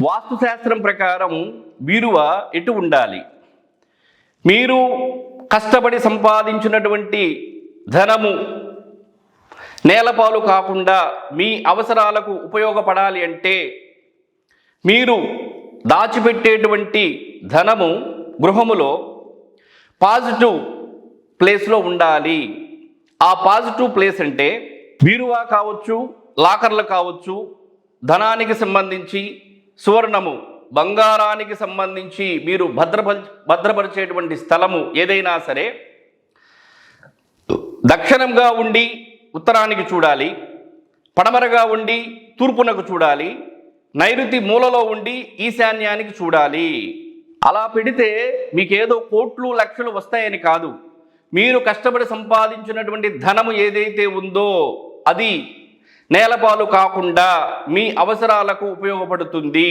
వాస్తుశాస్త్రం ప్రకారం బీరువా ఎటు ఉండాలి? మీరు కష్టపడి సంపాదించినటువంటి ధనము నేలపాలు కాకుండా మీ అవసరాలకు ఉపయోగపడాలి అంటే మీరు దాచిపెట్టేటువంటి ధనము గృహములో పాజిటివ్ ప్లేస్లో ఉండాలి. ఆ పాజిటివ్ ప్లేస్ అంటే బీరువా కావచ్చు, లాకర్లు కావచ్చు, ధనానికి సంబంధించి సువర్ణము బంగారానికి సంబంధించి మీరు భద్రపరిచేటువంటి స్థలము ఏదైనా సరే దక్షిణంగా ఉండి ఉత్తరానికి చూడాలి, పడమరగా ఉండి తూర్పునకు చూడాలి, నైరుతి మూలలో ఉండి ఈశాన్యానికి చూడాలి. అలా పెడితే మీకేదో కోట్లు లక్షలు వస్తాయని కాదు, మీరు కష్టపడి సంపాదించినటువంటి ధనము ఏదైతే ఉందో అది నేలపాలు కాకుండా మీ అవసరాలకు ఉపయోగపడుతుంది.